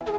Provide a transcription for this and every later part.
Good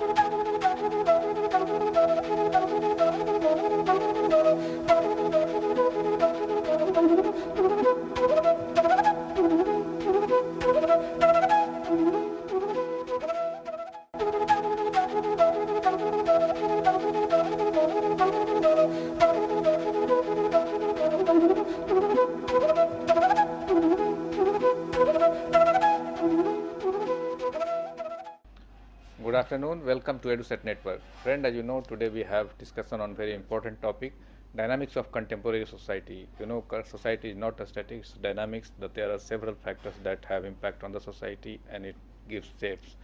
afternoon. Welcome to EduSet Network. Friend, as you know, today we have discussion on very important topic, dynamics of contemporary society. You know, society is not a static, it's dynamics, that there are several factors that have impact on the society and it gives shapes.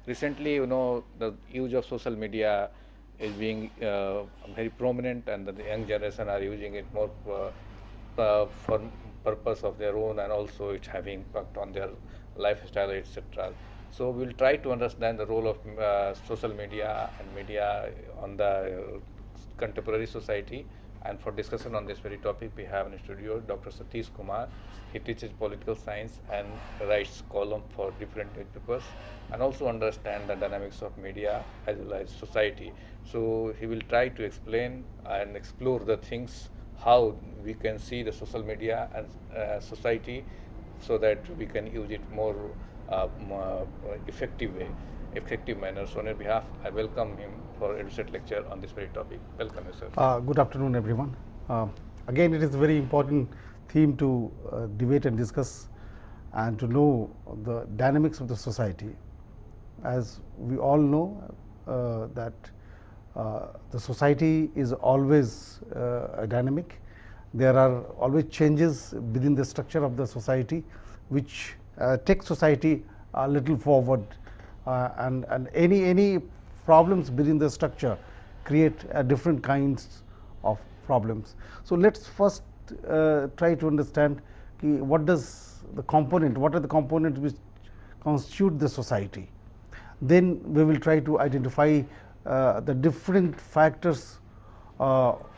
Recently, you know, the use of social media is being very prominent, and the young generation are using it more for purpose of their own, and also it's having impact on their lifestyle, etc. So we will try to understand the role of social media and media on the contemporary society. And for discussion on this very topic, we have in the studio Dr. Satish Kumar. He teaches political science and writes column for different newspapers, and also understand the dynamics of media as well as society. So he will try to explain and explore the things, how we can see the social media and society, so that we can use it more effective manner. So on your behalf, I welcome him for EduSet lecture on this very topic. Welcome, sir. Good afternoon, everyone. Again, it is a very important theme to debate and discuss, and to know the dynamics of the society. As we all know that the society is always dynamic. There are always changes within the structure of the society, which take society a little forward, and any problems within the structure create different kinds of problems. So let's first try to understand what are the components which constitute the society. Then we will try to identify the different factors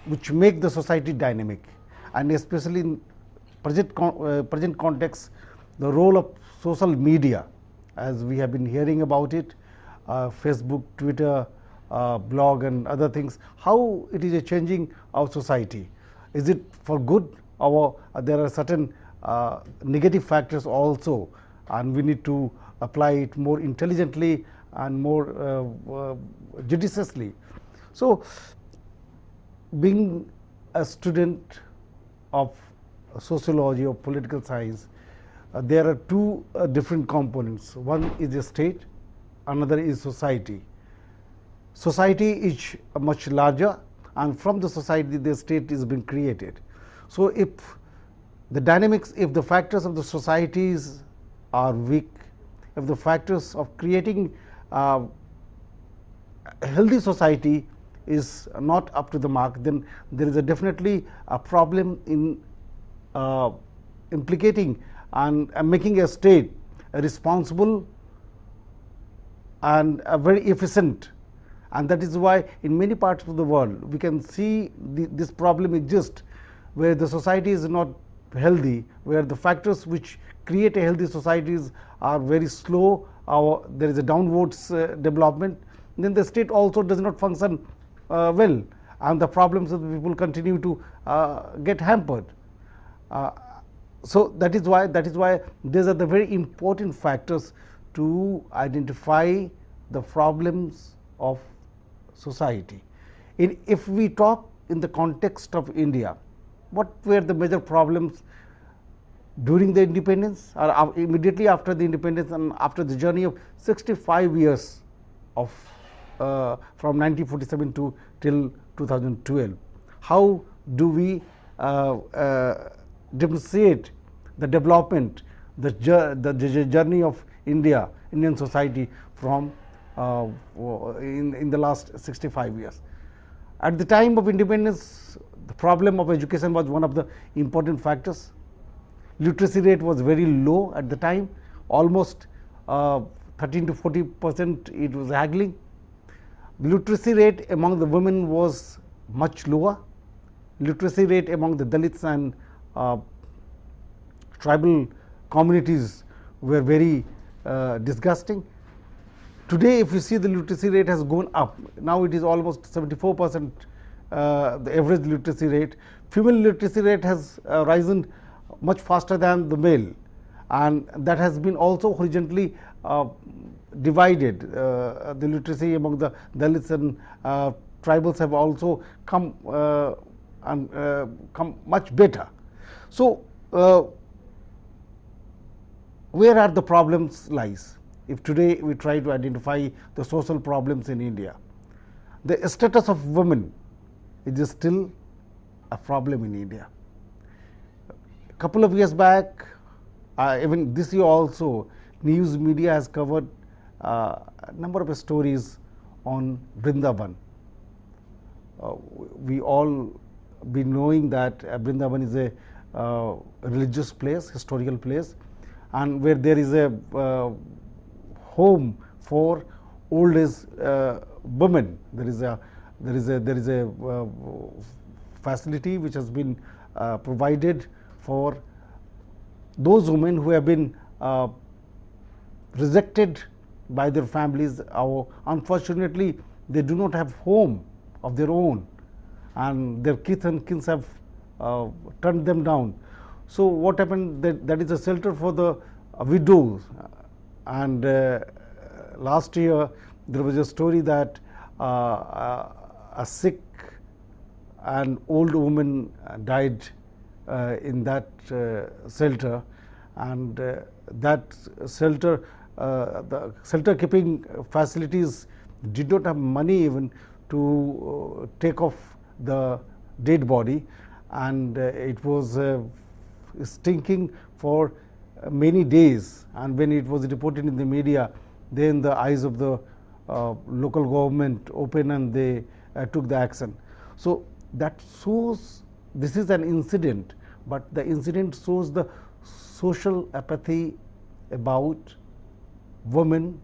which make the society dynamic, and especially in present context, the role of social media, as we have been hearing about it, Facebook, Twitter, blog and other things, how it is changing our society. Is it for good, or there are certain negative factors also, and we need to apply it more intelligently and more judiciously. So being a student of sociology or political science, there are two different components. One is the state, another is society. Society is much larger, and from the society the state is being created. So if the dynamics, if the factors of the societies are weak, if the factors of creating a healthy society is not up to the mark, then there is definitely a problem in implicating and making a state responsible and very efficient. And that is why in many parts of the world we can see this problem exists, where the society is not healthy, where the factors which create a healthy societies are very slow, or there is a downwards development, then the state also does not function well, and the problems of the people continue to get hampered. So that is why these are the very important factors to identify the problems of society. If we talk in the context of India, what were the major problems during the independence, or immediately after the independence, and after the journey of 65 years of from 1947 to till 2012? How do we demonstrate the development, the journey of Indian society from in the last 65 years? At the time of independence, the problem of education was one of the important factors. Literacy rate was very low at the time, almost 13 to 40% it was haggling. Literacy rate among the women was much lower. Literacy rate among the Dalits and tribal communities were very disgusting. Today, if you see, the literacy rate has gone up. Now it is almost 74%, the average literacy rate. Female literacy rate has risen much faster than the male, and that has been also horizontally divided. The literacy among the Dalits and tribals have also come come much better. So, where are the problems lies? If today we try to identify the social problems in India, the status of women is still a problem in India. A couple of years back, even this year also, news media has covered a number of stories on Vrindavan. We all been knowing that Vrindavan is a religious place, historical place, and where there is a home for old age women. There is a facility which has been provided for those women who have been rejected by their families, or unfortunately they do not have home of their own, and their kith and kins have turned them down. So what happened, that is a shelter for the widows. And last year there was a story that a sick and old woman died in that shelter, and that shelter, the shelter keeping facilities did not have money even to take off the dead body, and it was stinking for many days. And when it was reported in the media, then the eyes of the local government opened and they took the action. So that shows, this is an incident, but the incident shows the social apathy about women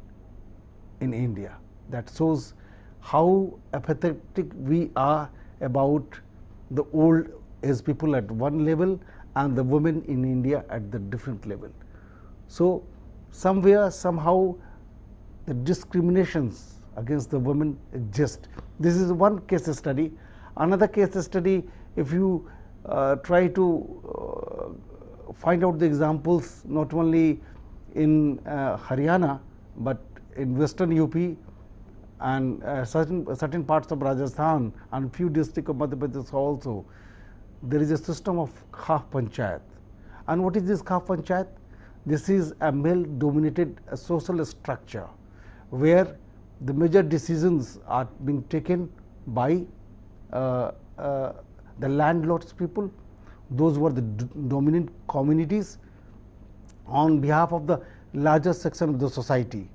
in India. That shows how apathetic we are about the old age people at one level and the women in India at the different level. So somewhere, somehow, the discriminations against the women exist. This is one case study. Another case study, if you try to find out the examples not only in Haryana, but in western UP and certain parts of Rajasthan and few districts of Madhya Pradesh also, there is a system of Khaf Panchayat. And what is this Khaf Panchayat? This is a male dominated social structure where the major decisions are being taken by the landlords people, those who are the dominant communities, on behalf of the larger section of the society,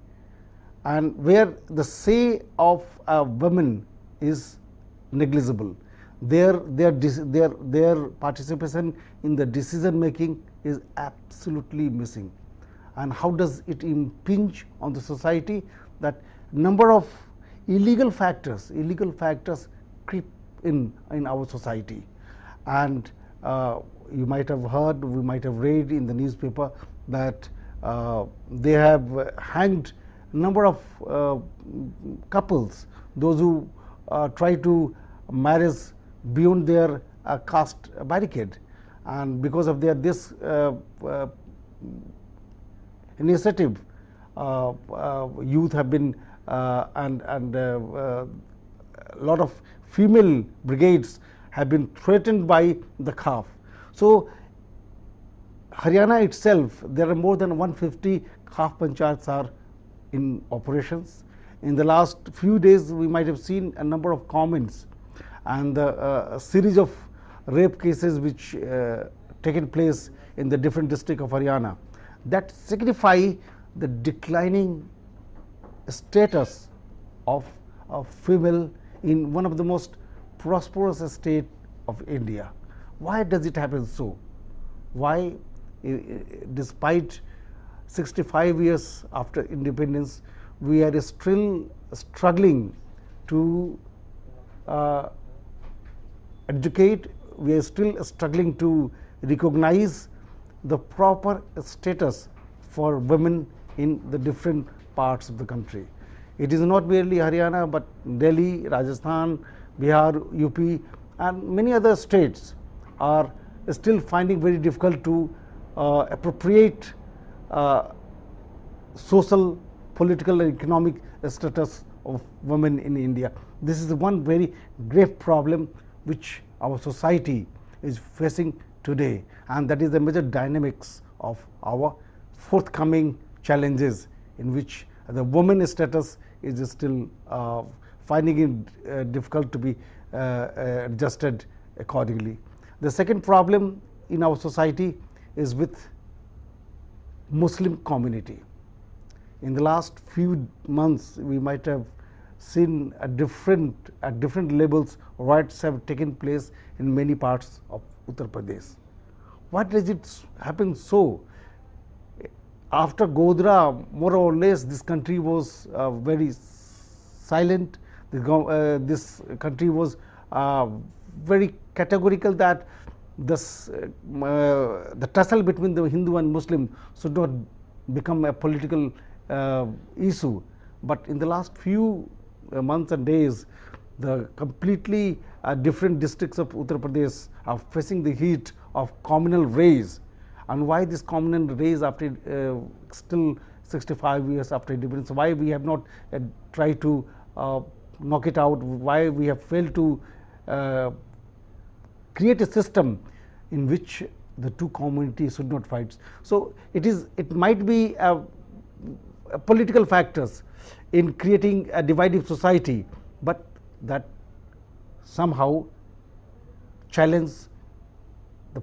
and where the say of women is negligible. Their participation in the decision making is absolutely missing. And how does it impinge on the society? That number of illegal factors creep in our society. And you might have heard, we might have read in the newspaper that they have hanged a number of couples, those who try to marry beyond their caste barricade, and because of their this initiative, youth have been and a lot of female brigades have been threatened by the Khaf. So Haryana itself, there are more than 150 Khaf Panchayats are in operations. In the last few days, we might have seen a number of comments and a series of rape cases which taken place in the different districts of Haryana, that signify the declining status of female in one of the most prosperous state of India. Why does it happen so? Why, despite 65 years after independence, we are still struggling to educate, we are still struggling to recognize the proper status for women in the different parts of the country. It is not merely Haryana, but Delhi, Rajasthan, Bihar, UP and many other states are still finding very difficult to appropriate social, political and economic status of women in India. This is one very grave problem which our society is facing today, and that is the major dynamics of our forthcoming challenges, in which the woman status is still finding it difficult to be adjusted accordingly. The second problem in our society is with Muslim community. In the last few months, we might have seen at different levels riots have taken place in many parts of Uttar Pradesh. Why does it happen so? After Godhra, more or less, this country was very silent. This country was very categorical that the tussle between the Hindu and Muslim should not become a political issue. But in the last few months and days, the completely different districts of Uttar Pradesh are facing the heat of communal rage. And why this communal rage after still 65 years after independence? Why we have not tried to knock it out? Why we have failed to create a system in which the two communities should not fight? So it might be political factors in creating a divided society, but that somehow challenge the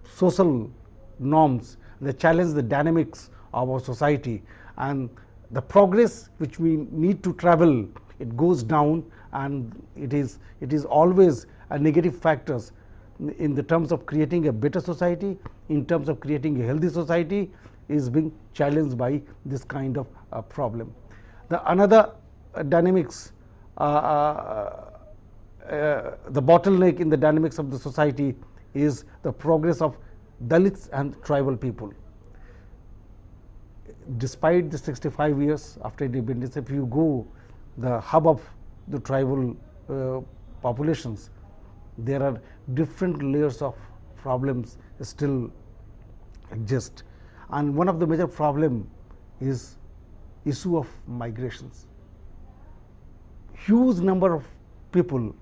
social norms, they challenge the dynamics of our society, and the progress which we need to travel, it goes down, and it is always a negative factors in the terms of creating a better society, in terms of creating a healthy society, is being challenged by this kind of problem. The another dynamics, the bottleneck in the dynamics of the society is the progress of Dalits and tribal people. Despite the 65 years after independence, if you go the hub of the tribal populations, there are different layers of problems still exist, and one of the major problem is issue of migrations. Huge number of people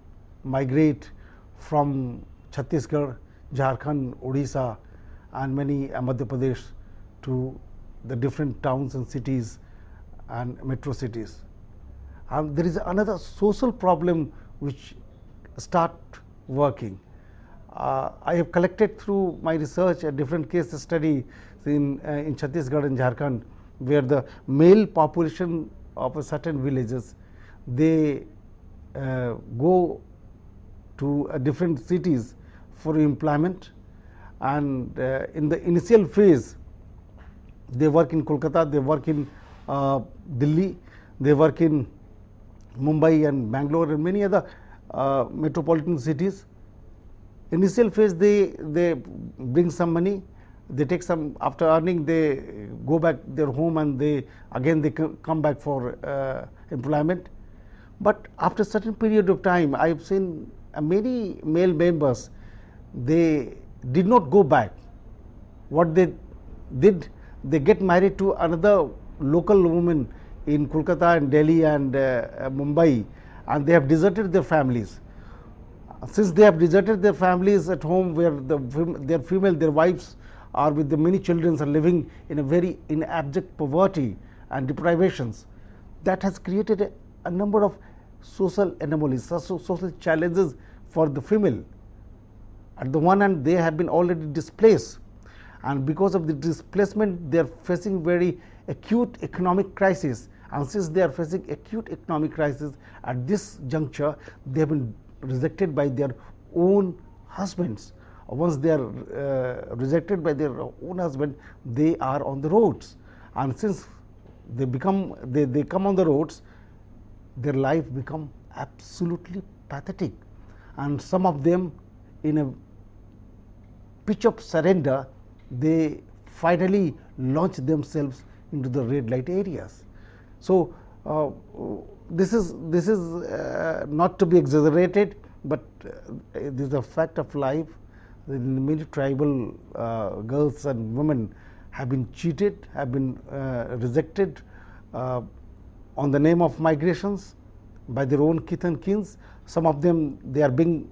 migrate from Chhattisgarh, Jharkhand, Odisha and many Madhya Pradesh to the different towns and cities and metro cities. And there is another social problem which start working. I have collected through my research a different case study in Chhattisgarh and Jharkhand, where the male population of a certain villages, they go to different cities for employment, and in the initial phase they work in Kolkata, they work in Delhi, they work in Mumbai and Bangalore and many other metropolitan cities. Initial phase they bring some money, they take some, after earning they go back their home, and they come back for employment. But after certain period of time, I have seen many male members, they did not go back. What they did, they get married to another local woman in Kolkata and Delhi and Mumbai, and they have deserted their families. Since they have deserted their families at home, where their wives are with the many children, are living in a very abject poverty and deprivations, that has created a number of social anomalies, social challenges for the female. At the one hand, they have been already displaced, and because of the displacement, they are facing very acute economic crisis. And since they are facing acute economic crisis, at this juncture, they have been rejected by their own husbands. Once they are rejected by their own husband, they are on the roads, and since they come on the roads, their life become absolutely pathetic, and some of them, in a pitch of surrender, they finally launch themselves into the red light areas. So Uh, this is not to be exaggerated, but it is a fact of life. Many tribal girls and women have been cheated, have been rejected on the name of migrations by their own kith and kins. Some of them, they are being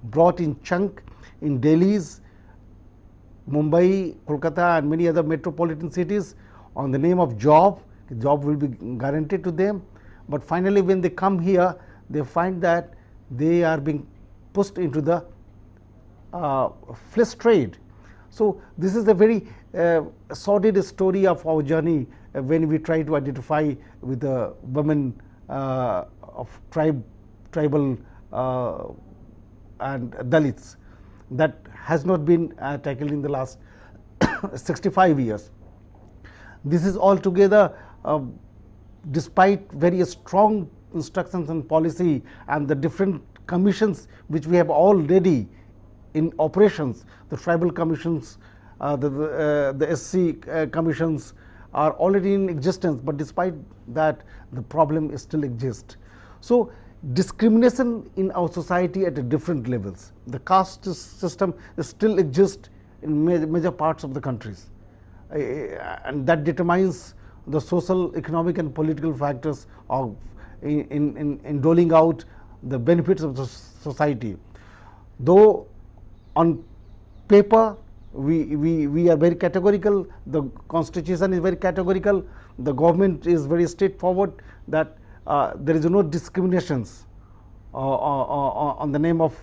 brought in chunk in Delhi's, Mumbai, Kolkata and many other metropolitan cities on the name of job. Job will be guaranteed to them, but finally when they come here, they find that they are being pushed into the flesh trade. So this is a very sordid story of our journey when we try to identify with the women of tribal and Dalits, that has not been tackled in the last 65 years. This is altogether despite very strong instructions and policy and the different commissions which we have already in operations. The tribal commissions, the SC commissions are already in existence, but despite that the problem still exists. So discrimination in our society at a different levels. The caste system still exists in major parts of the countries, and that determines the social, economic and political factors of in doling out the benefits of the society. Though on paper we are very categorical, the constitution is very categorical, the government is very straightforward that there is no discriminations on the name of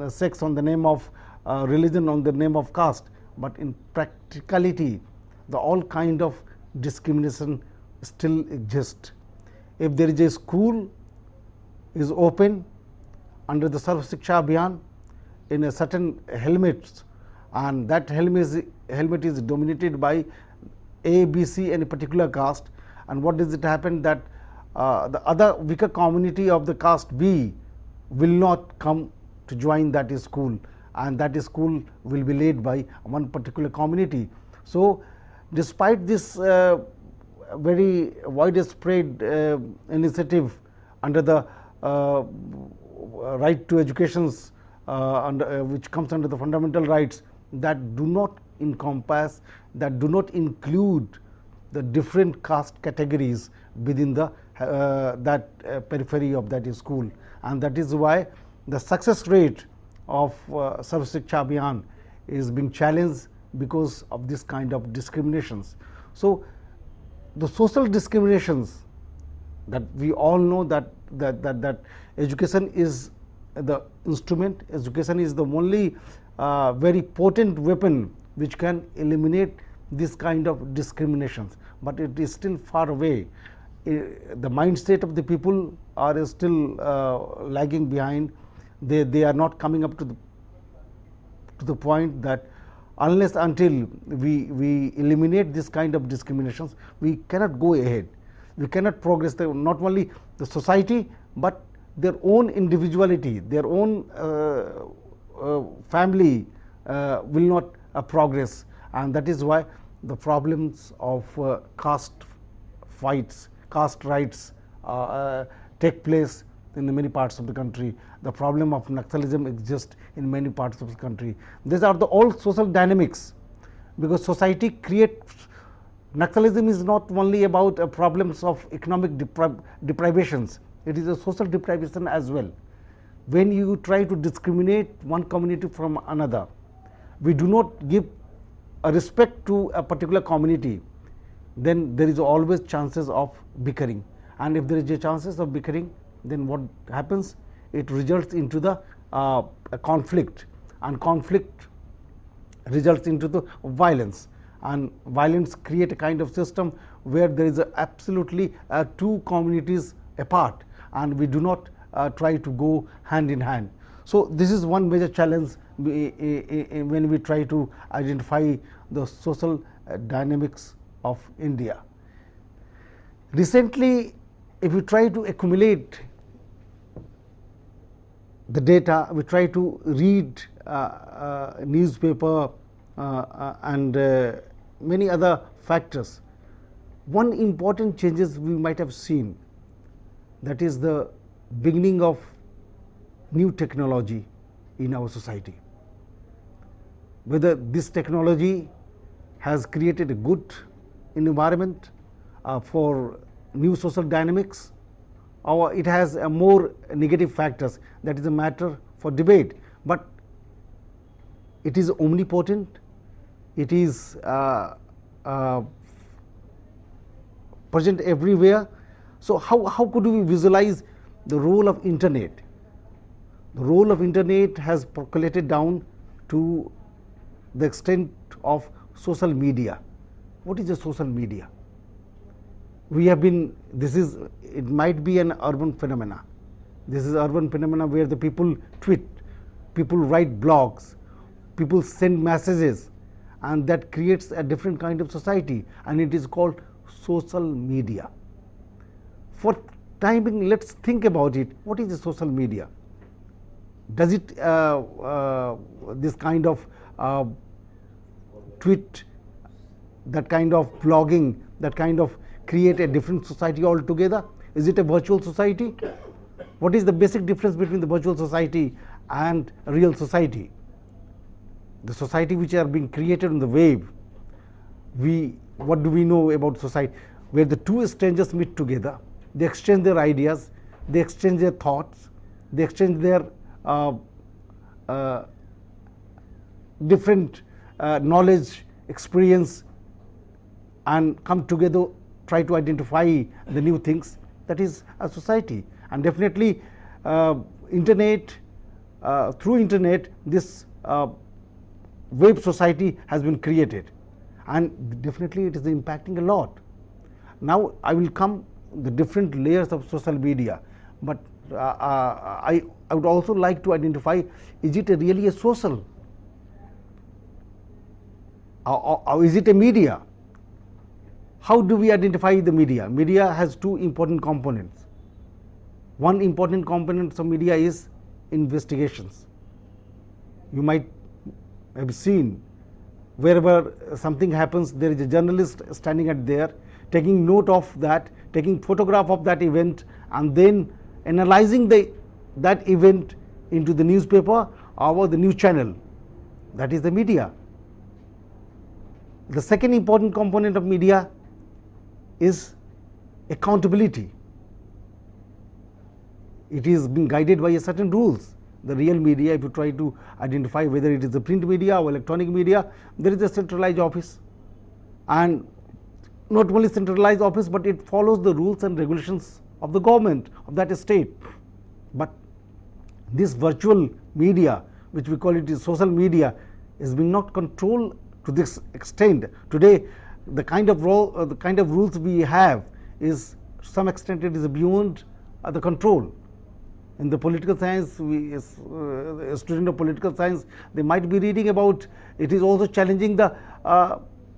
sex, on the name of religion, on the name of caste, but in practicality the all kind of discrimination still exist. If there is a school is open under the Sarv Shiksha Abhiyan in a certain helmets, and that helmet is dominated by A, B, C and a particular caste, and what does it happen that the other weaker community of the caste B will not come to join that school, and that school will be led by one particular community. So despite this very widespread initiative under the right to educations which comes under the fundamental rights, that do not encompass, that do not include the different caste categories within the periphery of that school, and that is why the success rate of Sarv Shiksha Abhiyan is being challenged because of this kind of discriminations. So the social discriminations that we all know that education is the instrument, education is the only very potent weapon which can eliminate this kind of discriminations, but it is still far away. The mindset of the people are still lagging behind. They are not coming up to the point that unless until we eliminate this kind of discriminations, we cannot go ahead, we cannot progress. Not only the society but their own individuality, their own family will not progress, and that is why the problems of caste fights, caste rights take place in many parts of the country. The problem of Naxalism exists in many parts of the country. These are the all social dynamics, because society creates. Naxalism is not only about problems of economic deprivations, it is a social deprivation as well. When you try to discriminate one community from another, we do not give a respect to a particular community, then there is always chances of bickering, and if there is a chances of bickering, then what happens? It results into the a conflict, and conflict results into the violence, and violence create a kind of system where there is absolutely two communities apart, and we do not try to go hand in hand. So this is one major challenge when we try to identify the social dynamics of India. Recently, if we try to accumulate the data, we try to read newspaper and many other factors, one important changes we might have seen, that is the beginning of new technology in our society. Whether this technology has created a good environment for new social dynamics, or it has a more negative factors, that is a matter for debate. But it is omnipotent, it is present everywhere. So how could we visualize the role of internet? The role of internet has percolated down to the extent of social media. What is a social media? We have been, it might be an urban phenomena. This is urban phenomena where the people tweet, people write blogs, people send messages, and that creates a different kind of society, and it is called social media. For timing, let's think about it. What is a social media? Does it this kind of tweet, that kind of blogging, that kind of create a different society altogether? Is it a virtual society? What is the basic difference between the virtual society and a real society? The society which are being created on the web, what do we know about society? Where the two strangers meet together, they exchange their ideas, they exchange their thoughts, they exchange their different knowledge, experience, and come together, try to identify the new things. That is a society. And definitely internet, through internet, this web society has been created, and definitely it is impacting a lot. Now I will come the different layers of social media, but I would also like to identify, is it really a social, or is it a media? How do we identify the media? Media has two important components. One important component of media is investigations. You might have seen, wherever something happens, there is a journalist standing at there, taking note of that, taking photograph of that event, and then analyzing that event into the newspaper or the news channel. That is the media. The second important component of media is accountability. It is being guided by a certain rules. The real media, if you try to identify whether it is the print media or electronic media, there is a centralized office, and not only centralized office, but it follows the rules and regulations of the government of that state. But this virtual media, which we call it is social media, is being not controlled to this extent. Today, the kind of rules we have is, to some extent, it is beyond the control. In the political science, a student of political science, they might be reading about it is also challenging the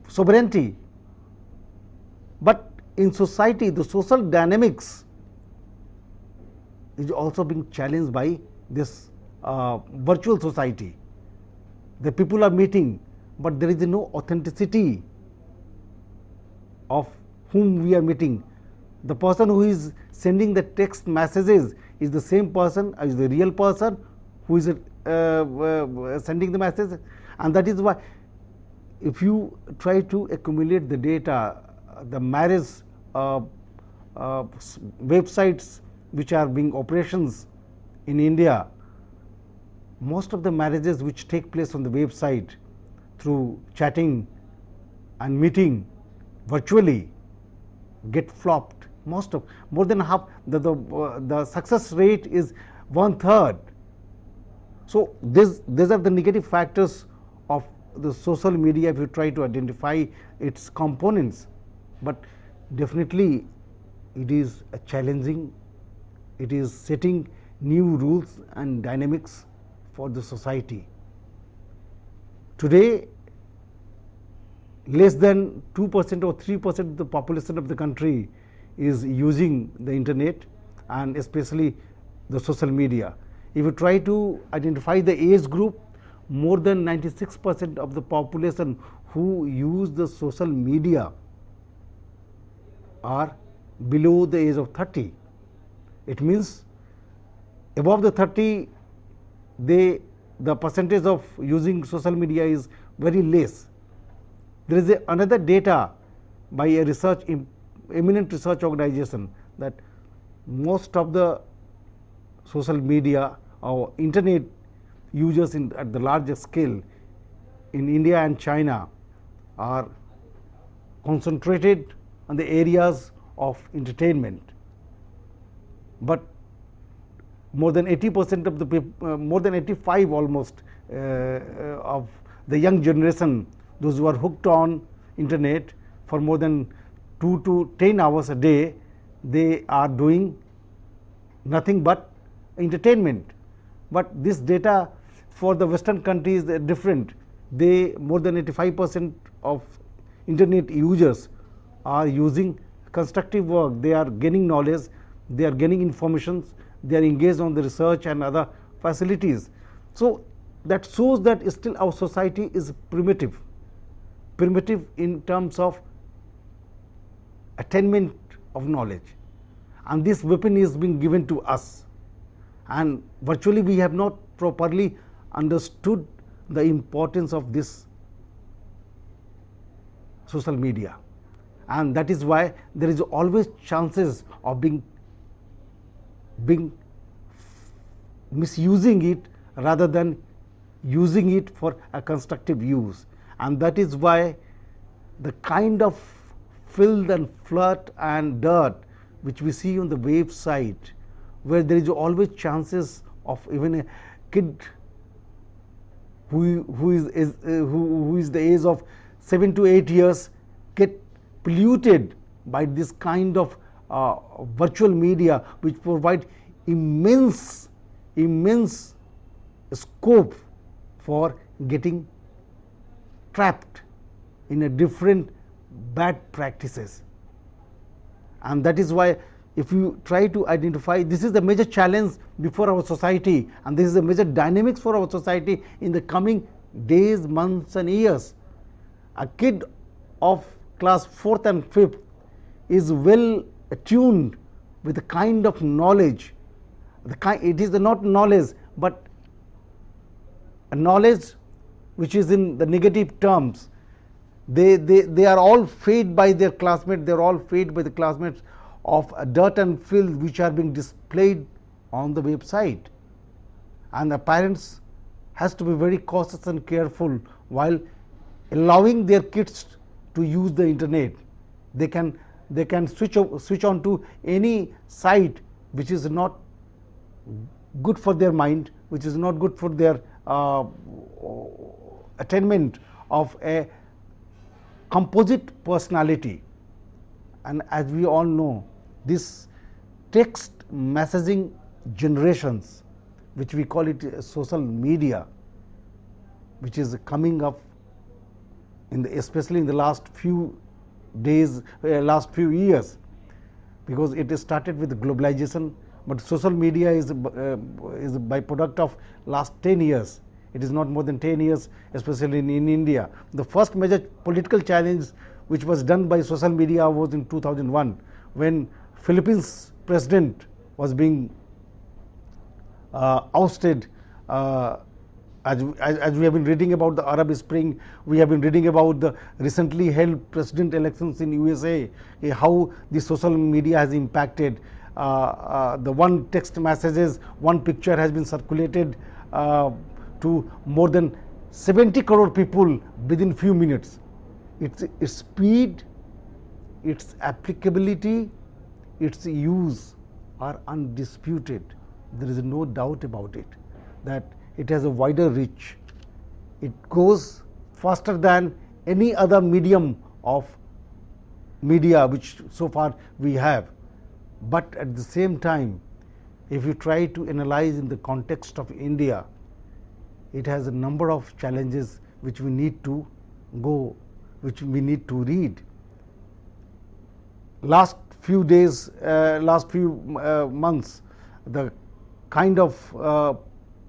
sovereignty. But in society, the social dynamics is also being challenged by this virtual society. The people are meeting, but there is no authenticity of whom we are meeting. The person who is sending the text messages is the same person as the real person who is sending the message. And that is why, if you try to accumulate the data, the marriage websites which are being operations in India, most of the marriages which take place on the website through chatting and meeting virtually get flopped. More than half, the success rate is 1/3. So these are the negative factors of the social media if you try to identify its components. But definitely it is a challenging, it is setting new rules and dynamics for the society. Today, less than 2% or 3% of the population of the country is using the internet, and especially the social media. If you try to identify the age group, more than 96% of the population who use the social media are below the age of 30. It means above the 30, the percentage of using social media is very less. There is another data by a eminent research organization that most of the social media or internet users at the larger scale in India and China are concentrated on the areas of entertainment, but more than 80% of the people, more than 85 almost of the young generation, those who are hooked on internet for more than 2 to 10 hours a day, they are doing nothing but entertainment. But this data for the Western countries is different. They more than 85% of internet users are using constructive work. They are gaining knowledge, they are gaining information, they are engaged on the research and other facilities. So that shows that still our society is primitive in terms of attainment of knowledge, and this weapon is being given to us, and virtually we have not properly understood the importance of this social media, and that is why there is always chances of being misusing it rather than using it for a constructive use. And that is why the kind of filth and flirt and dirt which we see on the website, where there is always chances of even a kid who is the age of 7 to 8 years get polluted by this kind of virtual media, which provide immense scope for getting trapped in a different bad practices. And that is why if you try to identify, this is the major challenge before our society, and this is the major dynamics for our society in the coming days, months and years. A kid of class 4th and 5th is well attuned with the kind of knowledge, it is not knowledge but a knowledge which is in the negative terms. They are all fed by their classmates, they are all fed by the classmates of dirt and filth which are being displayed on the website, and the parents has to be very cautious and careful while allowing their kids to use the internet. They can switch on to any site which is not good for their mind, which is not good for their attainment of a composite personality. And as we all know, this text messaging generations, which we call it social media, which is coming up especially in the last few days, last few years, because it started with globalization, but social media is a byproduct of last 10 years. It is not more than 10 years, especially in India. The first major political challenge which was done by social media was in 2001, when Philippines president was being ousted. As we have been reading about the Arab Spring, we have been reading about the recently held president elections in USA, how the social media has impacted. The one text messages, one picture has been circulated to more than 70 crore people within few minutes. Its speed, its applicability, its use are undisputed. There is no doubt about it that it has a wider reach. It goes faster than any other medium of media which so far we have. But at the same time, if you try to analyze in the context of India, it has a number of challenges which we need to read. Last few days, last few months, the kind of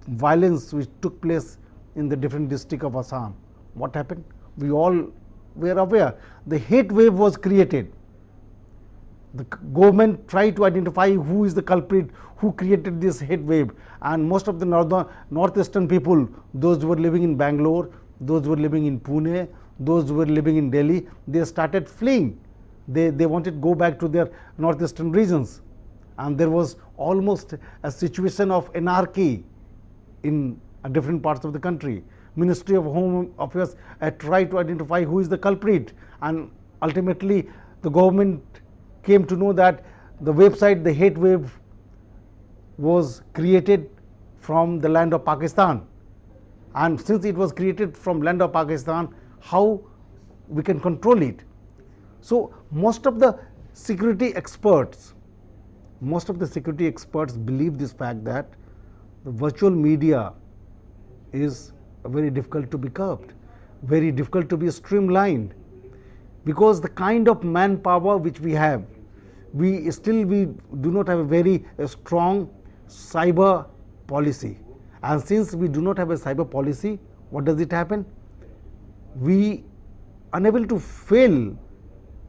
violence which took place in the different districts of Assam. What happened? We all were aware. The hate wave was created. the government tried to identify who is the culprit, who created this heat wave, and most of the northeastern people, those who were living in Bangalore, those who were living in Pune, those who were living in Delhi, they started fleeing. They wanted to go back to their northeastern regions, and there was almost a situation of anarchy in different parts of the country. Ministry of Home Affairs tried to identify who is the culprit, and ultimately the government came to know that the website, the hate wave, was created from the land of Pakistan. And since it was created from land of Pakistan, how we can control it? So most of the security experts believe this fact that the virtual media is very difficult to be curbed, very difficult to be streamlined, because the kind of manpower which we have, we do not have a very strong cyber policy. And since we do not have a cyber policy, what does it happen? We unable to fail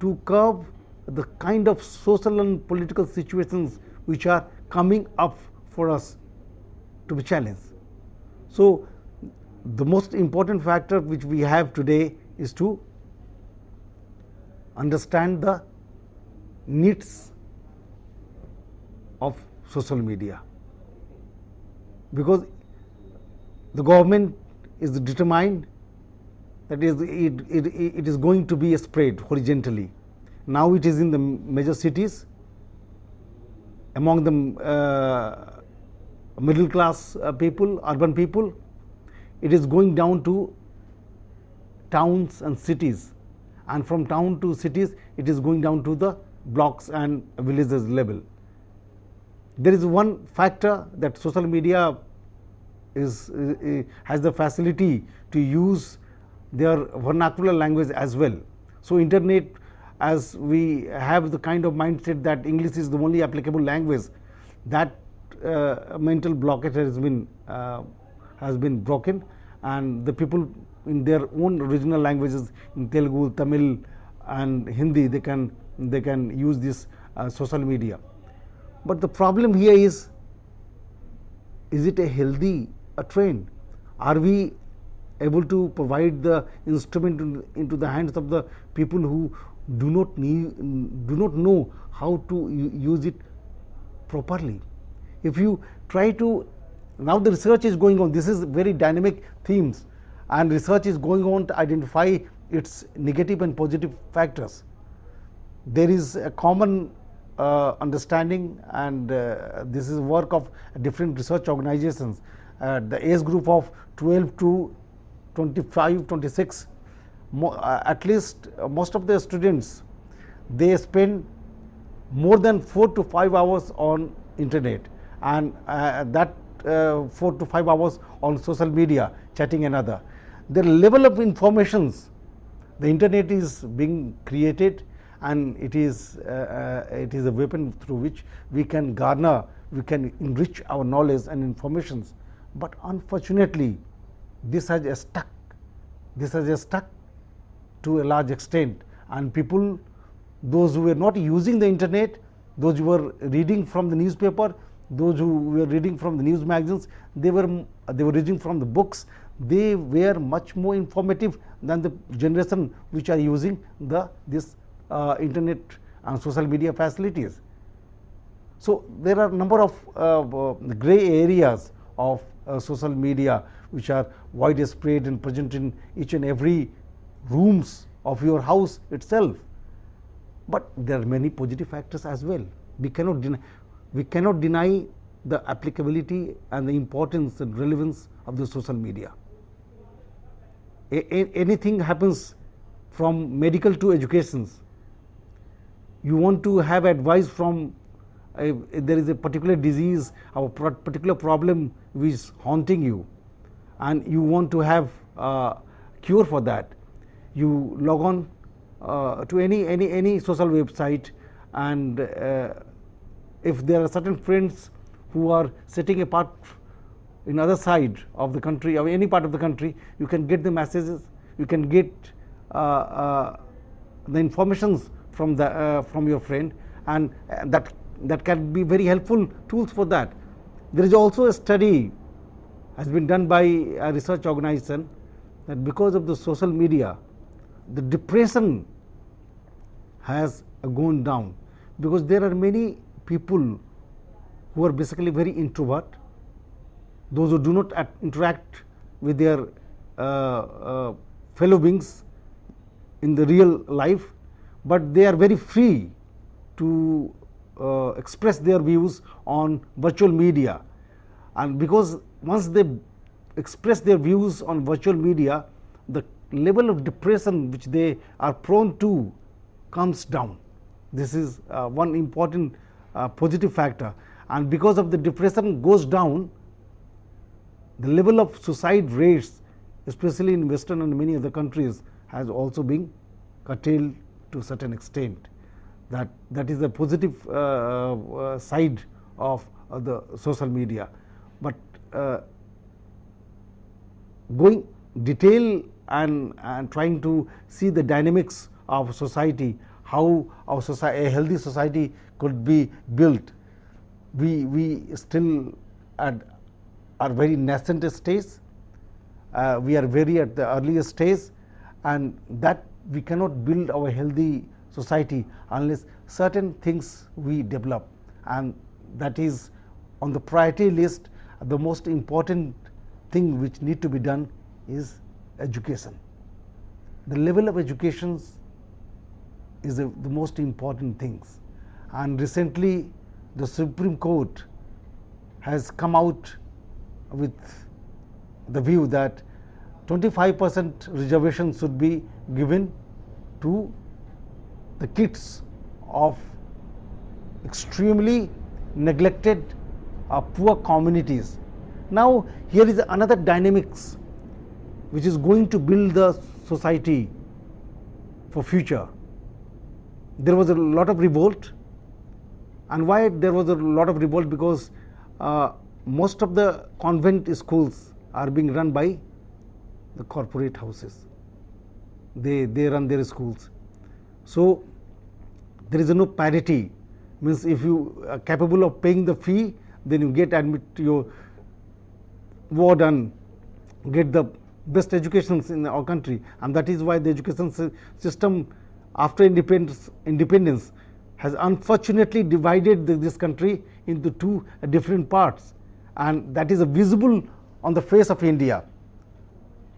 to curb the kind of social and political situations which are coming up for us to be challenged. So the most important factor which we have today is to understand the needs of social media, because the government is determined that it is going to be spread horizontally. Now it is in the major cities, among the middle class people, urban people. It is going down to towns and cities, and from town to cities it is going down to the blocks and villages level. There is one factor that social media has the facility to use their vernacular language as well. So internet, as we have the kind of mindset that English is the only applicable language, that mental blockage has been broken, and the people in their own regional languages, in Telugu, Tamil and Hindi, they can use this social media. But the problem here is it a healthy trend? Are we able to provide the instrument into the hands of the people who do not know how to use it properly? If you try to, now the research is going on, this is very dynamic themes, and research is going on to identify its negative and positive factors. There is a common understanding, and this is work of different research organizations. The age group of 12 to 25, 26, at least most of the students, they spend more than 4 to 5 hours on internet, and that 4 to 5 hours on social media, chatting and other. The level of informations, the internet is being created, and it is a weapon through which we can garner, we can enrich our knowledge and informations. But unfortunately, this has stuck to a large extent, and people, those who were not using the internet, those who were reading from the newspaper, those who were reading from the news magazines, they were reading from the books. They were much more informative than the generation which are using this internet and social media facilities. So there are a number of grey areas of social media which are widespread and present in each and every rooms of your house itself. But there are many positive factors as well. We cannot deny the applicability and the importance and relevance of the social media. Anything happens, from medical to educations. You want to have advice from, there is a particular disease or particular problem which is haunting you, and you want to have cure for that. You log on to any social website, and if there are certain friends who are sitting apart in other side of the country or any part of the country, you can get the messages, you can get the informations from your friend, and that can be very helpful tools for that. There is also a study has been done by a research organization that because of the social media, the depression has gone down, because there are many people who are basically very introvert, those who do not interact with their fellow beings in the real life, but they are very free to express their views on virtual media. And because once they express their views on virtual media, the level of depression which they are prone to comes down. This is one important positive factor, and because of the depression goes down, the level of suicide rates, especially in Western and many other countries, has also been curtailed to a certain extent. That is a positive side of the social media. But going detail and trying to see the dynamics of society, how our society, a healthy society could be built, we still are very nascent stage. We are very at the earliest stage, and that we cannot build our healthy society unless certain things we develop, and that is on the priority list. The most important thing which need to be done is education. The level of education is the most important things, and recently the Supreme Court has come out with the view that 25% reservation should be given to the kids of extremely neglected poor communities. Now here is another dynamics which is going to build the society for future. There was a lot of revolt, and why there was a lot of revolt? Because most of the convent schools are being run by the corporate houses. They run their schools, so there is no parity. Means if you are capable of paying the fee, then you get admit to your ward and get the best education in our country. And that is why the education system after independence has unfortunately divided this country into two different parts, and that is visible on the face of India.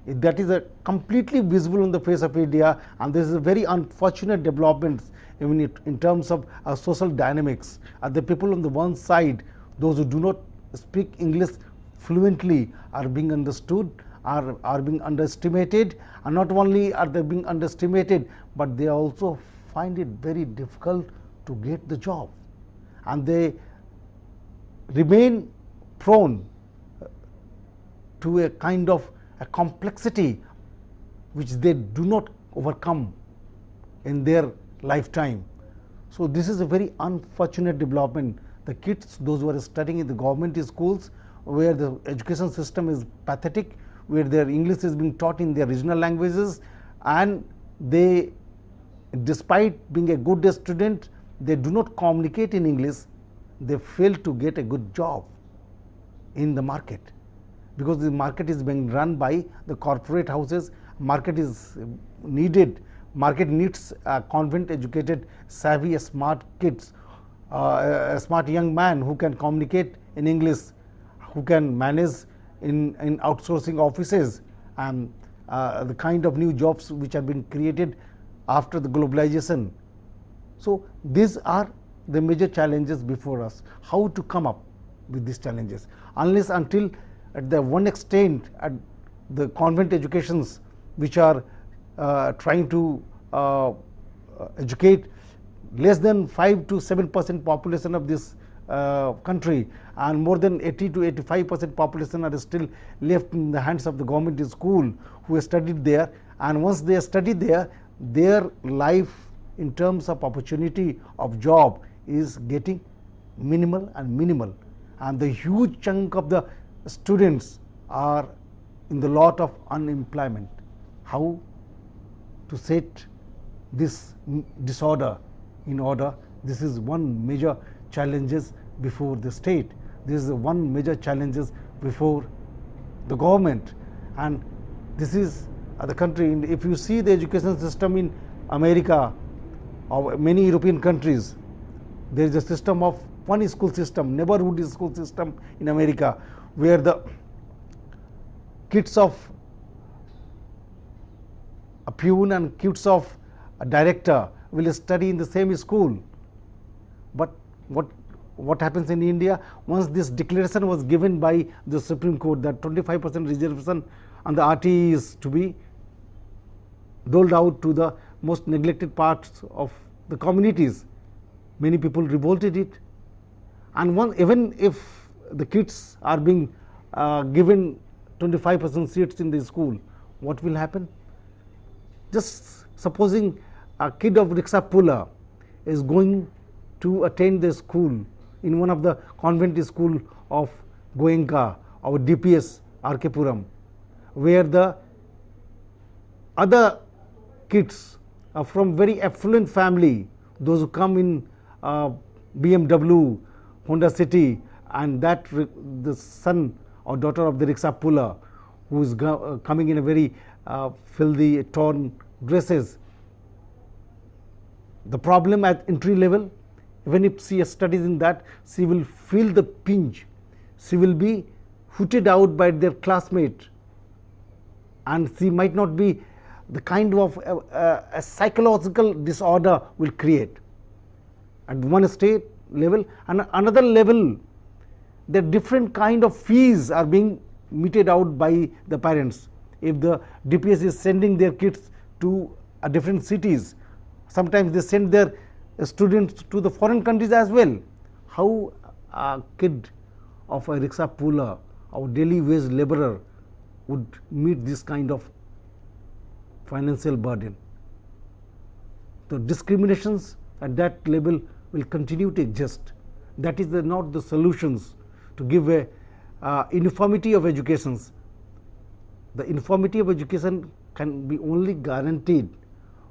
That is completely visible on the face of India, and this is a very unfortunate development even in terms of social dynamics. The people on the one side, those who do not speak English fluently, are being understood, are being underestimated, and not only are they being underestimated, but they also find it very difficult to get the job, and they remain prone to a kind of a complexity which they do not overcome in their lifetime. So this is a very unfortunate development. The kids, those who are studying in the government schools, where the education system is pathetic, where their English is being taught in their regional languages, and they, despite being a good student, they do not communicate in English, they fail to get a good job in the market, because the market is being run by the corporate houses. Market is needed, market needs convent educated, savvy, smart kids, a smart young man who can communicate in English, who can manage in outsourcing offices, and the kind of new jobs which have been created after the globalization. So these are the major challenges before us. How to come up with these challenges? Unless until at the one extent at the convent educations which are trying to educate less than 5 to 7% population of this country, and more than 80 to 85% population are still left in the hands of the government school who studied there, and once they study there, their life in terms of opportunity of job is getting minimal, and the huge chunk of the students are in the lot of unemployment. How to set this disorder in order? This is one major challenges before the state. This is one major challenges before the government, and this is the country. If you see the education system in America or many European countries, there is a system of one school system, neighborhood school system in America, where the kids of a peon and kids of a director will study in the same school. But what happens in India, once this declaration was given by the Supreme Court that 25% reservation on the RTE is to be doled out to the most neglected parts of the communities, many people revolted it. And even if the kids are being given 25% seats in the school, what will happen? Just supposing a kid of rickshaw puller is going to attend the school in one of the convent school of Goenka or DPS RK Puram, where the other kids are from very affluent family, those who come in BMW, Honda City, and that the son or daughter of the rickshaw puller who is coming in a very filthy, torn dresses. The problem at entry level, even if she studies in that, she will feel the pinch. She will be hooted out by their classmate, and she might not be the kind of a psychological disorder will create at one state level. And another level, the different kind of fees are being meted out by the parents. If the DPS is sending their kids to different cities, sometimes they send their students to the foreign countries as well. How a kid of a rickshaw puller or daily wage laborer would meet this kind of financial burden? The discriminations at that level will continue to exist. That is not the solutions to give a uniformity of educations. The uniformity of education can be only guaranteed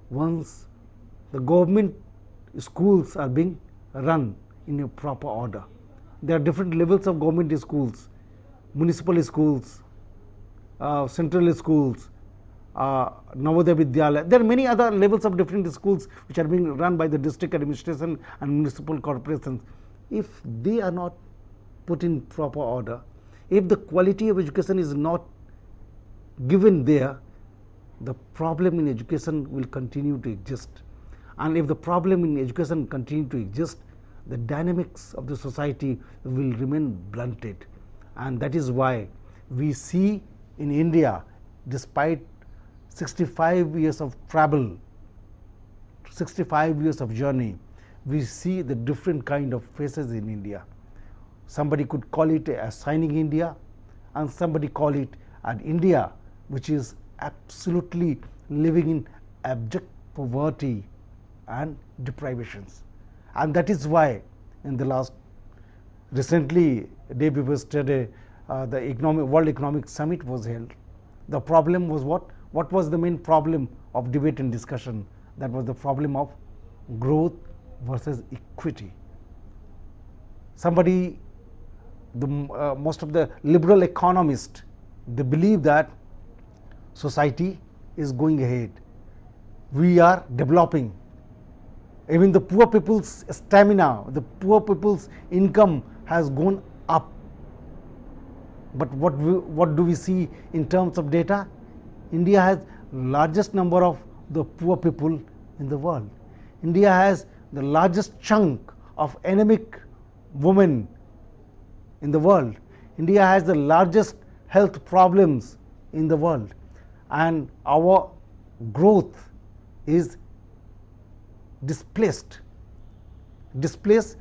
once the government schools are being run in a proper order. There are different levels of government schools, municipal schools, central schools, Navodaya Vidyalaya. There are many other levels of different schools which are being run by the district administration and municipal corporations. If they are not put in proper order, if the quality of education is not given there, the problem in education will continue to exist. And if the problem in education continue to exist, the dynamics of the society will remain blunted. And that is why we see in India, despite 65 years of travel, 65 years of journey, we see the different kind of faces in India. Somebody could call it a shining India, and somebody call it an India which is absolutely living in abject poverty and deprivations. And that is why in the last recently day before yesterday, the World Economic Summit was held. The problem was what? What was the main problem of debate and discussion? That was the problem of growth versus equity. Somebody, most of the liberal economists, they believe that society is going ahead. We are developing. Even the poor people's stamina, the poor people's income has gone up. But what do we see in terms of data? India has largest number of the poor people in the world. India has the largest chunk of anemic women in the world. India has the largest health problems in the world, and our growth is displaced. Displaced,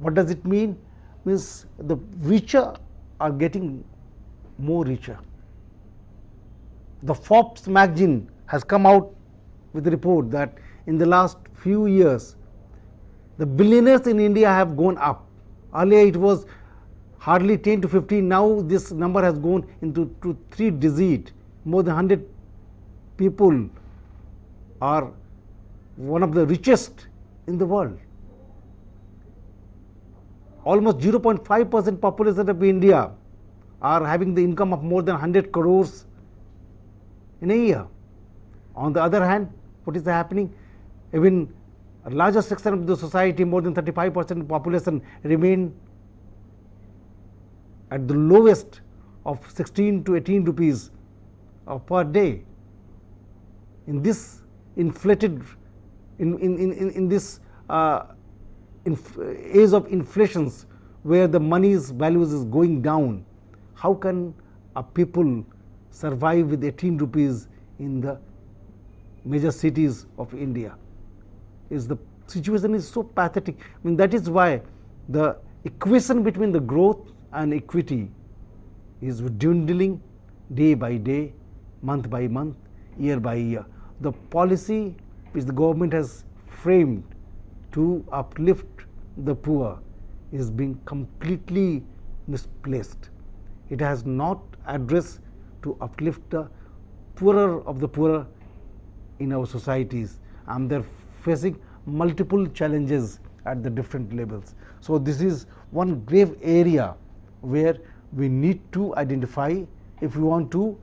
what does it mean? Means the richer are getting more richer. The Forbes magazine has come out with a report that in the last few years, the billionaires in India have gone up. Earlier it was hardly 10 to 15, now this number has gone into 3 digit. More than 100 people are one of the richest in the world. almost 0.5% population of India are having the income of more than 100 crores in a year. On the other hand, what is happening? Even a larger section of the society, more than 35% of population, remain at the lowest of 16 to 18 rupees per day. In this inflated, in this age of inflations, where the money's values is going down, how can a people survive with 18 rupees in the major cities of India? The situation is so pathetic. I mean, that is why the equation between the growth and equity is dwindling day by day, month by month, year by year. The policy which the government has framed to uplift the poor is being completely misplaced. It has not addressed to uplift the poorer of the poorer in our societies, and they are facing multiple challenges at the different levels. So this is one grave area where we need to identify if we want to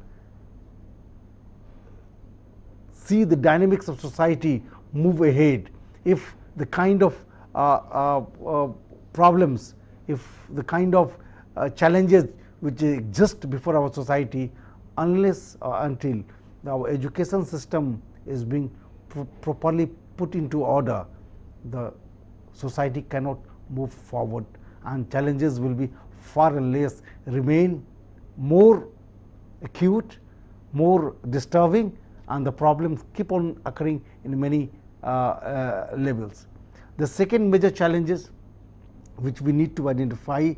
see the dynamics of society move ahead, if the kind of problems, if the kind of challenges which exist before our society, unless or until our education system is being properly put into order, the society cannot move forward, and challenges will be far less, remain more acute, more disturbing, and the problems keep on occurring in many levels. The second major challenges which we need to identify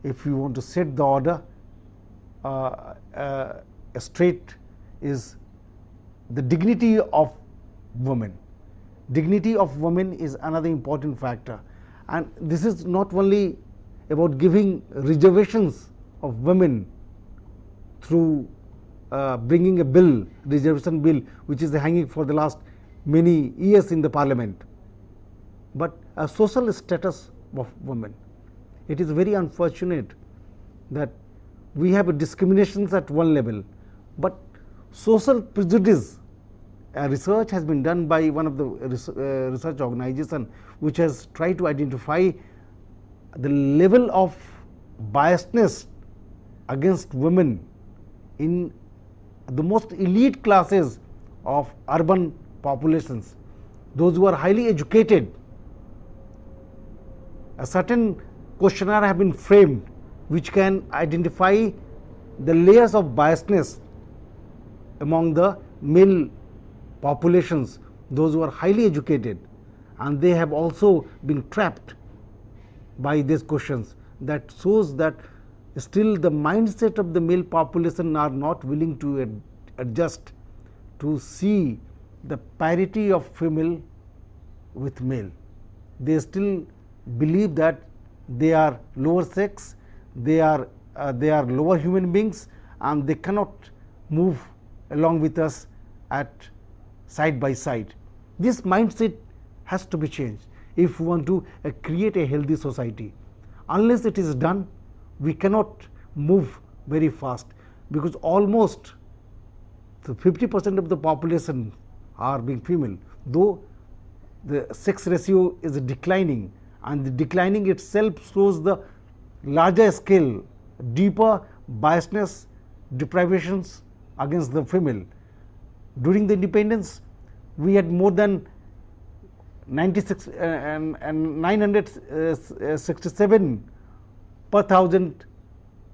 if we want to set the order straight is the dignity of women. Dignity of women is another important factor, and this is not only about giving reservations of women through bringing a bill, reservation bill, which is hanging for the last many years in the parliament, but a social status of women. It is very unfortunate that we have discriminations at one level, but social prejudice. A research has been done by one of the research organization which has tried to identify the level of biasness against women in the most elite classes of urban populations, those who are highly educated. A certain questionnaire have been framed which can identify the layers of biasness among the male populations, those who are highly educated, and they have also been trapped by these questions. That shows that still the mindset of the male population are not willing to adjust to see the parity of female with male. They still believe that they are lower sex, they are lower human beings, and they cannot move along with us at side by side. This mindset has to be changed if we want to create a healthy society. Unless it is done, we cannot move very fast, because almost 50% of the population are being female, though the sex ratio is declining, and the declining itself shows the larger scale, deeper biasness, deprivations against the female. During the independence, we had more than 967 per thousand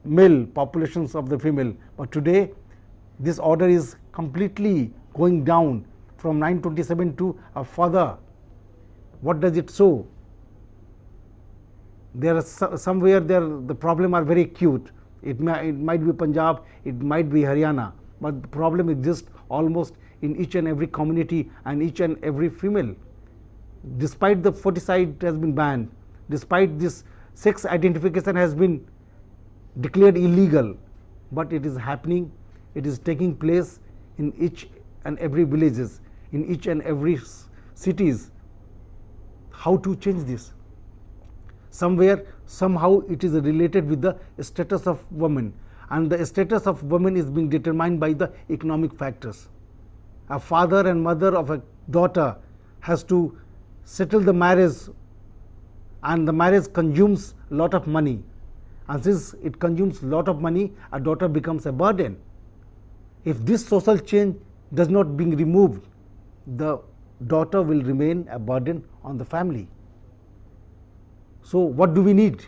male populations of the female, but today this order is completely going down from 927 to a further. What does it show? There are somewhere the problem are very acute. It might be Punjab, it might be Haryana, but the problem exists almost in each and every community and each and every female. Despite the foeticide has been banned, despite this sex identification has been declared illegal, but it is happening, it is taking place in each and every villages, in each and every cities. How to change this? somewhere somehow it is related with the status of women, and the status of women is being determined by the economic factors. A father and mother of a daughter has to settle the marriage, and the marriage consumes a lot of money, and since it consumes a lot of money, a daughter becomes a burden. If this social change does not be removed, the daughter will remain a burden on the family. So what do we need?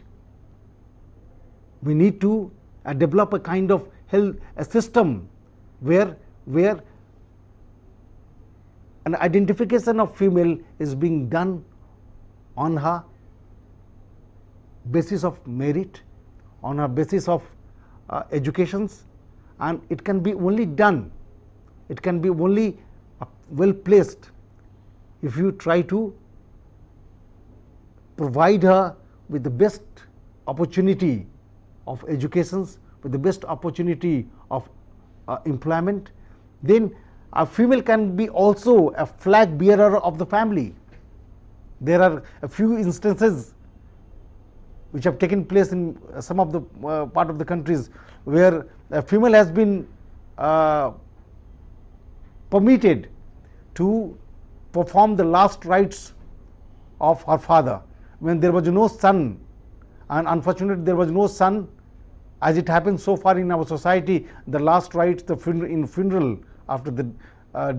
We need to develop a kind of health a system where an identification of female is being done on her basis of merit, on her basis of educations, and it can be only done, it can be only well placed if you try to provide her with the best opportunity of educations, with the best opportunity of employment. Then a female can be also a flag bearer of the family. There are a few instances which have taken place in some of the part of the countries where a female has been permitted to perform the last rites of her father when there was no son, and unfortunately there was no son, as it happens so far in our society. The last rites, the funeral after the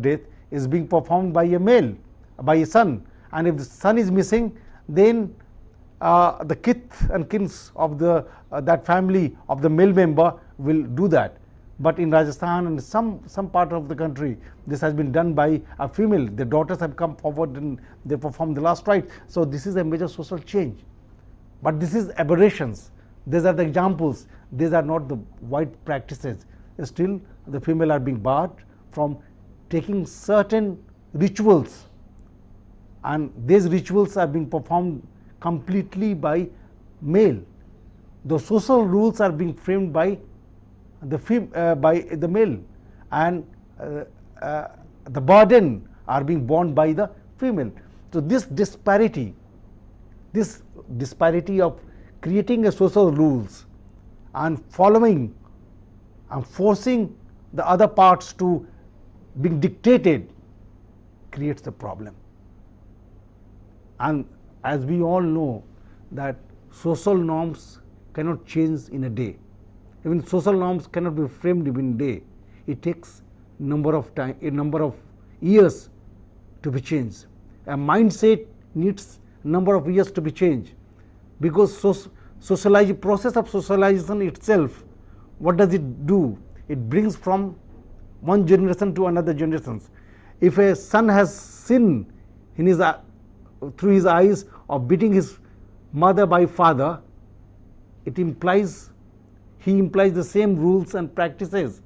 death, is being performed by a male, by a son, and if the son is missing, then the kith and kins of the that family of the male member will do that. But in Rajasthan and some part of the country, this has been done by a female. The daughters have come forward and they perform the last rite. So this is a major social change. But this is aberrations. These are the examples. These are not the wide practices. Still, the female are being barred from taking certain rituals, and these rituals are being performed completely by male. The social rules are being framed by the male, and the burden are being borne by the female. So this disparity of creating a social rules and following and forcing the other parts to be dictated creates the problem. And as we all know that social norms cannot change in a day. Even social norms cannot be framed in a day. It takes a number of years to be changed. A mindset needs a number of years to be changed, because process of socialization itself, what does it do? It brings from one generation to another generation. If a son has sin in his through his eyes of beating his mother by father, it implies he implies the same rules and practices.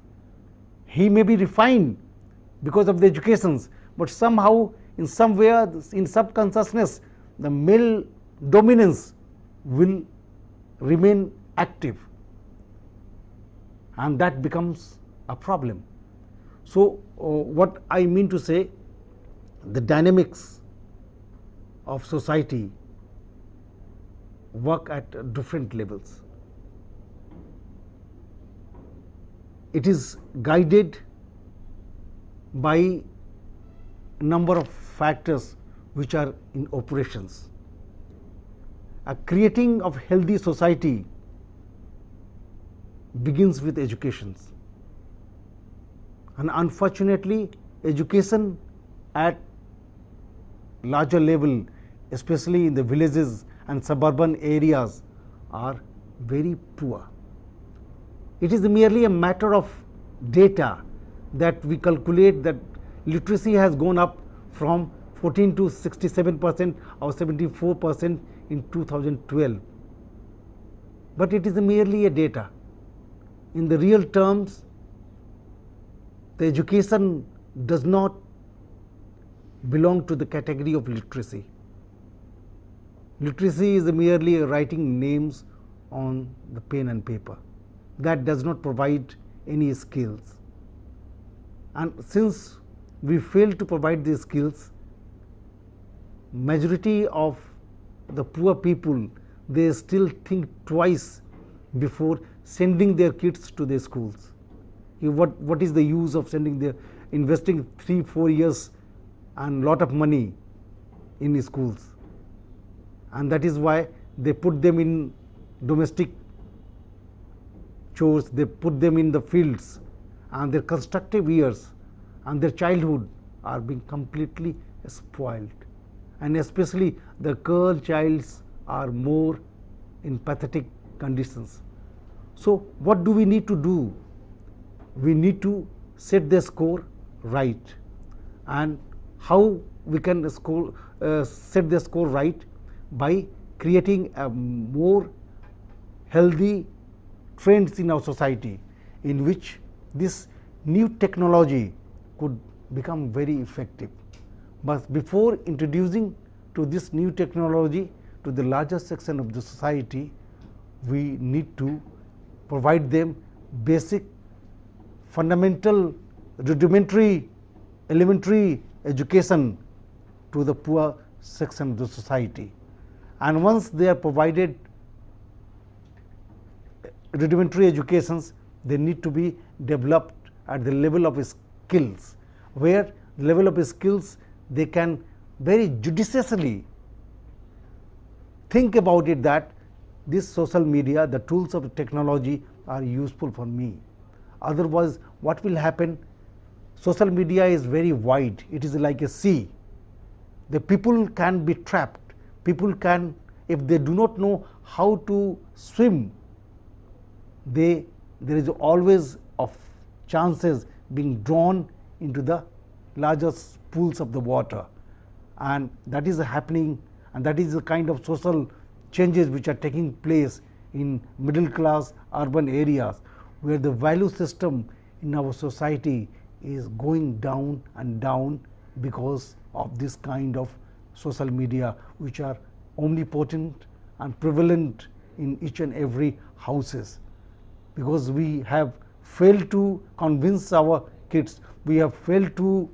He may be refined because of the educations, but somehow in somewhere in subconsciousness the male dominance will remain active, and that becomes a problem. So what I mean to say, the dynamics of society work at different levels. It is guided by a number of factors which are in operations. A creating of healthy society begins with education, and unfortunately education at larger level, especially in the villages and suburban areas, are very poor. It is merely a matter of data that we calculate that literacy has gone up from 14 to 67% or 74% in 2012. But it is merely a data. In the real terms, the education does not belong to the category of literacy. Literacy is merely writing names on the pen and paper. That does not provide any skills. And since we fail to provide these skills, majority of the poor people, they still think twice before sending their kids to their schools. What is the use of investing 3-4 years and lot of money in schools? And that is why they put them in domestic chores, they put them in the fields, and their constructive years and their childhood are being completely spoiled. And especially the girl childs are more in pathetic conditions. So what do we need to do? We need to set the score right. And how we can set the score right? By creating a more healthy trends in our society, in which this new technology could become very effective. But before introducing to this new technology to the larger section of the society, we need to provide them basic, fundamental, rudimentary, elementary education to the poor section of the society. And once they are provided rudimentary educations, they need to be developed at the level of skills, where the level of skills they can very judiciously think about it, that this social media, the tools of technology are useful for me. Otherwise, what will happen? Social media is very wide, it is like a sea. The people can be trapped. People can, if they do not know how to swim, there is always of chances being drawn into the largest pools of the water, and that is happening, and that is the kind of social changes which are taking place in middle class urban areas, where the value system in our society is going down and down because of this kind of social media, which are omnipotent and prevalent in each and every houses. Because we have failed to convince our kids, we have failed to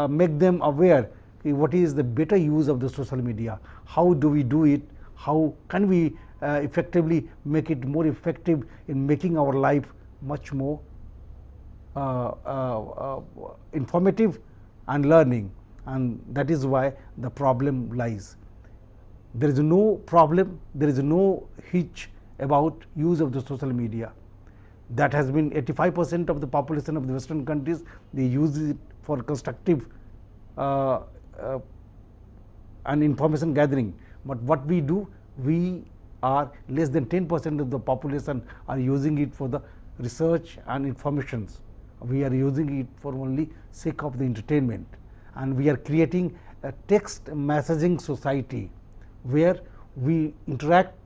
make them aware what is the better use of the social media, how do we do it, how can we effectively make it more effective in making our life much more informative and learning. And that is why the problem lies. There is no problem, there is no hitch about use of the social media. That has been 85% of the population of the Western countries, they use it for constructive and information gathering. But what we do, we are less than 10% of the population are using it for the research and informations. We are using it for only sake of the entertainment, and we are creating a text messaging society where we interact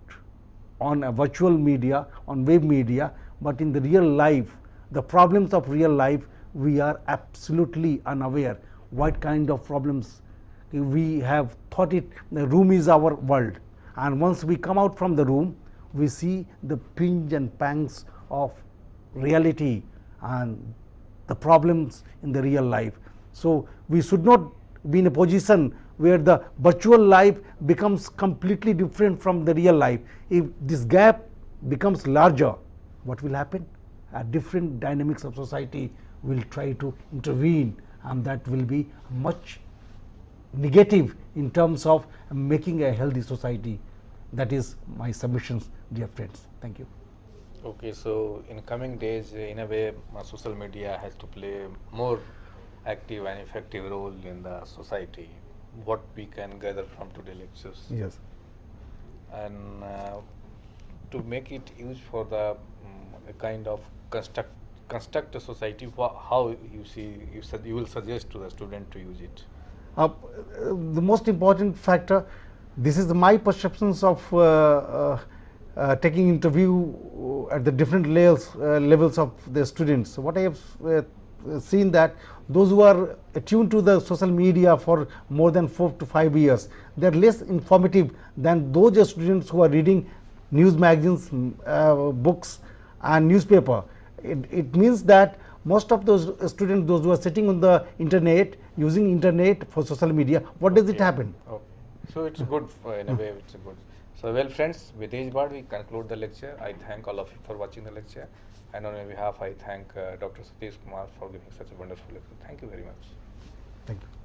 on a virtual media, on web media, but in the real life, the problems of real life, we are absolutely unaware what kind of problems. We have thought it, the room is our world, and once we come out from the room, we see the pinch and pangs of reality and the problems in the real life. So we should not be in a position where the virtual life becomes completely different from the real life. If this gap becomes larger, what will happen? A different dynamics of society will try to intervene, and that will be much negative in terms of making a healthy society. That is my submissions, dear friends. Thank you. Okay, so in coming days, in a way, social media has to play more active and effective role in the society. What we can gather from today's lectures. Yes. And to make it used for the a kind of construct a society, how you see, you will suggest to the student to use it? The most important factor, this is my perceptions of taking interview at the different levels of the students. So what I have seen that those who are attuned to the social media for more than 4 to 5 years, they are less informative than those students who are reading news magazines, books and newspaper. It means that most of those students, those who are sitting on the internet, using internet for social media, what does it happen? Okay. So it's good in a way, it's a good. So well friends, with this word we conclude the lecture. I thank all of you for watching the lecture, and on your behalf I thank Dr. Satish Kumar for giving such a wonderful lecture. Thank you very much. Thank you.